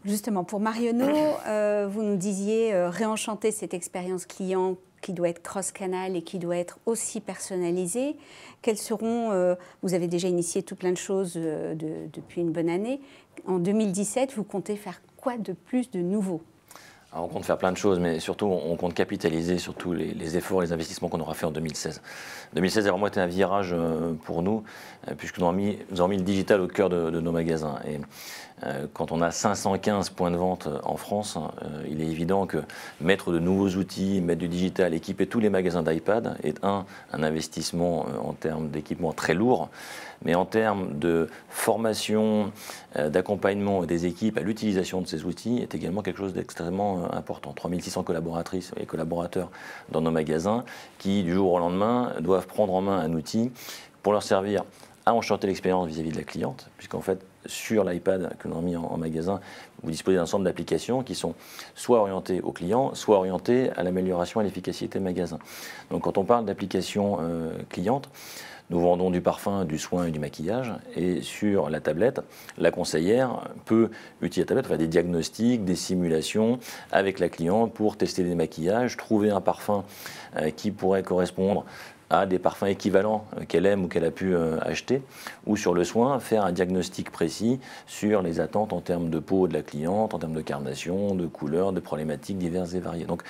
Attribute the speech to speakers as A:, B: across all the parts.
A: Justement, pour Marionneau, vous nous disiez réenchanter cette expérience client qui doit être cross-canal et qui doit être aussi personnalisée. Quels seront, vous avez déjà initié tout plein de choses depuis une bonne année. En 2017, vous comptez faire quoi de plus de nouveau?
B: Alors, on compte faire plein de choses, mais surtout on compte capitaliser sur tous les efforts, les investissements qu'on aura fait en 2016. 2016 a vraiment été un virage pour nous, puisque nous avons mis le digital au cœur de nos magasins. Et quand on a 515 points de vente en France, il est évident que mettre de nouveaux outils, mettre du digital, équiper tous les magasins d'iPad est un investissement en termes d'équipement très lourd, mais en termes de formation, d'accompagnement des équipes à l'utilisation de ces outils est également quelque chose d'extrêmement important. 3600 collaboratrices et collaborateurs dans nos magasins qui, du jour au lendemain, doivent prendre en main un outil pour leur servir à enchanter l'expérience vis-à-vis de la cliente, puisqu'en fait, sur l'iPad que nous avons mis en magasin, vous disposez d'un ensemble d'applications qui sont soit orientées aux clients, soit orientées à l'amélioration et à l'efficacité magasin. Donc quand on parle d'applications clientes, nous vendons du parfum, du soin et du maquillage. Et sur la tablette, la conseillère peut utiliser la tablette, faire des diagnostics, des simulations avec la cliente pour tester des maquillages, trouver un parfum qui pourrait correspondre à des parfums équivalents qu'elle aime ou qu'elle a pu acheter, ou sur le soin, faire un diagnostic précis sur les attentes en termes de peau de la cliente, en termes de carnation, de couleurs, de problématiques diverses et variées. Donc,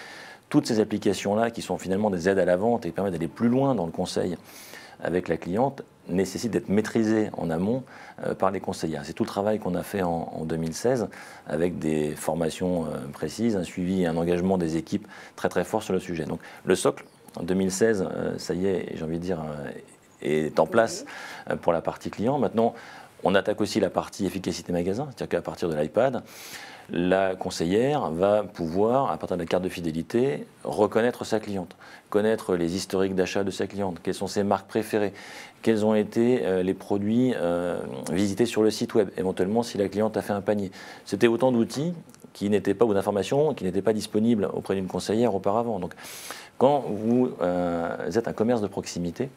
B: toutes ces applications-là, qui sont finalement des aides à la vente et permettent d'aller plus loin dans le conseil avec la cliente, nécessitent d'être maîtrisées en amont par les conseillères. C'est tout le travail qu'on a fait en 2016 avec des formations précises, un suivi et un engagement des équipes très très fort sur le sujet. Donc le socle, en 2016, ça y est, j'ai envie de dire, est en place pour la partie client. Maintenant, on attaque aussi la partie efficacité magasin, c'est-à-dire qu'à partir de l'iPad, la conseillère va pouvoir, à partir de la carte de fidélité, reconnaître sa cliente, connaître les historiques d'achat de sa cliente, quelles sont ses marques préférées, quels ont été les produits visités sur le site web, éventuellement si la cliente a fait un panier. C'était autant d'outils qui n'étaient pas, ou d'informations qui n'étaient pas disponibles auprès d'une conseillère auparavant. Donc, quand vous êtes un commerce de proximité,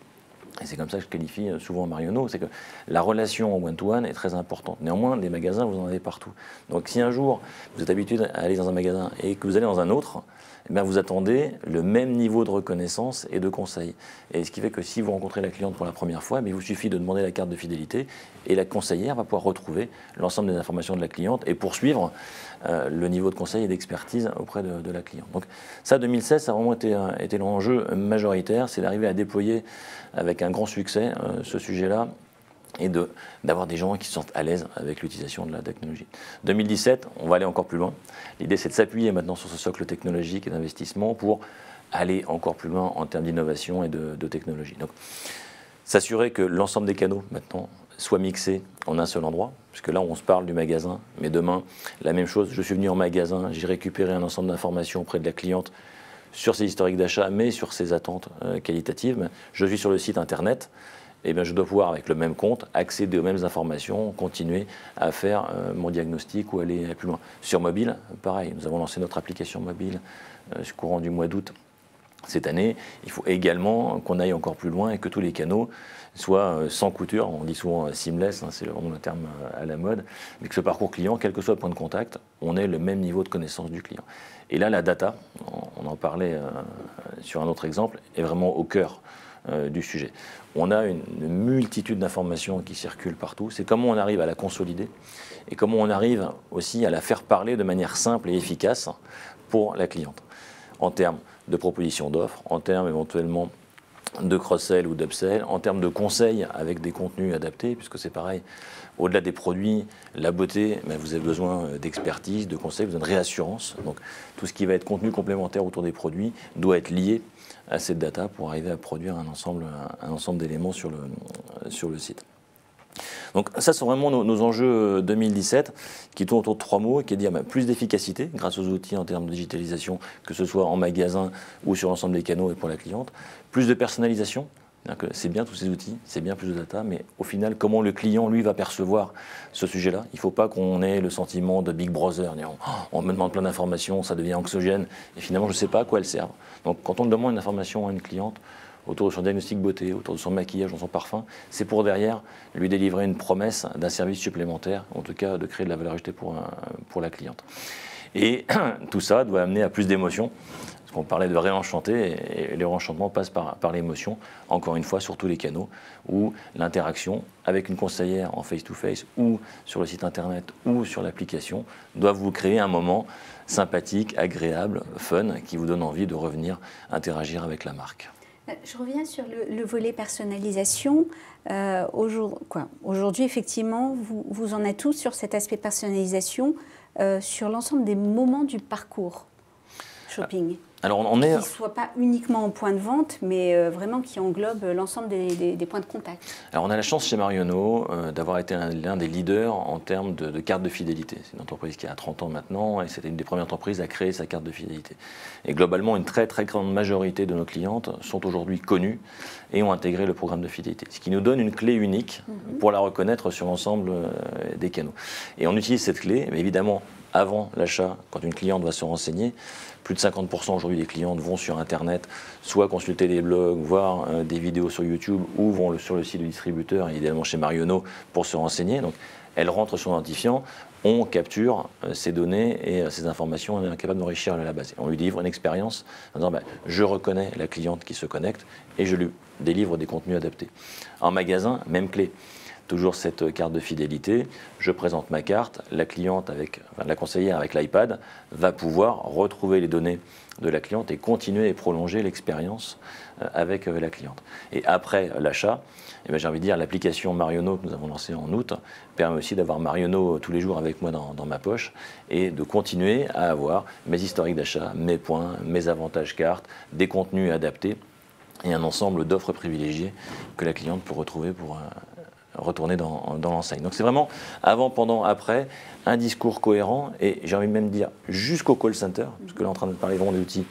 B: et c'est comme ça que je qualifie souvent Marionneau, c'est que la relation en one-to-one est très importante. Néanmoins, des magasins, vous en avez partout. Donc si un jour, vous êtes habitué à aller dans un magasin et que vous allez dans un autre, eh bien, vous attendez le même niveau de reconnaissance et de conseil. Et ce qui fait que si vous rencontrez la cliente pour la première fois, il vous suffit de demander la carte de fidélité et la conseillère va pouvoir retrouver l'ensemble des informations de la cliente et poursuivre le niveau de conseil et d'expertise auprès de la cliente. Donc ça, 2016, ça a vraiment été l'enjeu majoritaire, c'est d'arriver à déployer avec un grand succès ce sujet-là et d'avoir des gens qui se sentent à l'aise avec l'utilisation de la technologie. 2017, on va aller encore plus loin. L'idée, c'est de s'appuyer maintenant sur ce socle technologique et d'investissement pour aller encore plus loin en termes d'innovation et de technologie. Donc, s'assurer que l'ensemble des canaux, maintenant, soient mixés en un seul endroit, puisque là, on se parle du magasin, mais demain, la même chose, je suis venu en magasin, j'ai récupéré un ensemble d'informations auprès de la cliente sur ses historiques d'achat, mais sur ses attentes qualitatives. Je suis sur le site internet, eh bien, je dois pouvoir, avec le même compte, accéder aux mêmes informations, continuer à faire mon diagnostic ou aller plus loin. Sur mobile, pareil, nous avons lancé notre application mobile courant du mois d'août cette année. Il faut également qu'on aille encore plus loin et que tous les canaux soient sans couture. On dit souvent seamless, c'est vraiment le terme à la mode, mais que ce parcours client, quel que soit le point de contact, on ait le même niveau de connaissance du client. Et là, la data, on en parlait sur un autre exemple, est vraiment au cœur du sujet. On a une multitude d'informations qui circulent partout. C'est comment on arrive à la consolider et comment on arrive aussi à la faire parler de manière simple et efficace pour la cliente. En termes de propositions d'offres, en termes éventuellement de cross-sell ou d'upsell, en termes de conseils avec des contenus adaptés, puisque c'est pareil, au-delà des produits, la beauté, vous avez besoin d'expertise, de conseils, vous avez besoin de réassurance. Donc tout ce qui va être contenu complémentaire autour des produits doit être lié à cette data pour arriver à produire un ensemble d'éléments sur le site. Donc ça, sont vraiment nos enjeux 2017 qui tournent autour de 3 mots, qui est dire plus d'efficacité grâce aux outils en termes de digitalisation, que ce soit en magasin ou sur l'ensemble des canaux et pour la cliente, plus de personnalisation. C'est bien tous ces outils, c'est bien plus de data, mais au final, comment le client, lui, va percevoir ce sujet-là? Il ne faut pas qu'on ait le sentiment de Big Brother, on me demande plein d'informations, ça devient anxiogène, et finalement, je ne sais pas à quoi elles servent. Donc, quand on demande une information à une cliente, autour de son diagnostic beauté, autour de son maquillage, dans son parfum, c'est pour derrière lui délivrer une promesse d'un service supplémentaire, en tout cas de créer de la valeur ajoutée pour la cliente. Et tout ça doit amener à plus d'émotions. Parce qu'on parlait de réenchanter, et le réenchantement passe par l'émotion, encore une fois, sur tous les canaux, où l'interaction avec une conseillère en face-to-face, ou sur le site internet, ou sur l'application, doit vous créer un moment sympathique, agréable, fun, qui vous donne envie de revenir interagir avec la marque.
A: Je reviens sur le volet personnalisation. Aujourd'hui, effectivement, vous en êtes tous sur cet aspect personnalisation, sur l'ensemble des moments du parcours shopping.
B: Alors
A: qui ne soit pas uniquement en point de vente, mais vraiment qui englobe l'ensemble des points de contact.
B: Alors on a la chance chez Marionnaud d'avoir été l'un des leaders en termes de carte de fidélité. C'est une entreprise qui a 30 ans maintenant et c'était une des premières entreprises à créer sa carte de fidélité. Et globalement, une très très grande majorité de nos clientes sont aujourd'hui connues et ont intégré le programme de fidélité. Ce qui nous donne une clé unique pour la reconnaître sur l'ensemble des canaux. Et on utilise cette clé, mais évidemment, avant l'achat, quand une cliente va se renseigner, plus de 50% aujourd'hui des clientes vont sur Internet, soit consulter des blogs, voir des vidéos sur YouTube, ou vont sur le site du distributeur, et idéalement chez Marionnaud, pour se renseigner. Donc, elle rentre son identifiant, on capture ces données et ces informations, on est capable d'enrichir la base. On lui délivre une expérience en disant je reconnais la cliente qui se connecte et je lui délivre des contenus adaptés. En magasin, même clé. Toujours cette carte de fidélité, je présente ma carte, la conseillère avec l'iPad va pouvoir retrouver les données de la cliente et continuer et prolonger l'expérience avec la cliente. Et après l'achat, j'ai envie de dire l'application Marionnaud que nous avons lancée en août permet aussi d'avoir Marionnaud tous les jours avec moi dans ma poche et de continuer à avoir mes historiques d'achat, mes points, mes avantages cartes, des contenus adaptés et un ensemble d'offres privilégiées que la cliente peut retrouver pour retourner dans l'enseigne. Donc c'est vraiment avant, pendant, après, un discours cohérent et j'ai envie de même dire jusqu'au call center, parce que là on est en train de parler vraiment des outils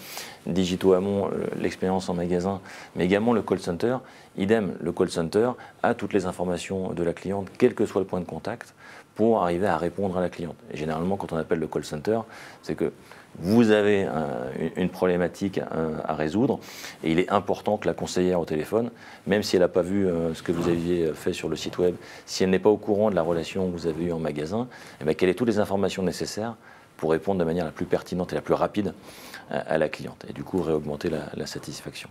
B: digitaux amont, l'expérience en magasin, mais également le call center. Idem, le call center a toutes les informations de la cliente, quel que soit le point de contact, pour arriver à répondre à la cliente. Et généralement, quand on appelle le call center, c'est que vous avez une problématique à résoudre et il est important que la conseillère au téléphone, même si elle n'a pas vu ce que vous aviez fait sur le site web, si elle n'est pas au courant de la relation que vous avez eue en magasin, qu'elle ait toutes les informations nécessaires pour répondre de manière la plus pertinente et la plus rapide à la cliente et du coup réaugmenter la satisfaction.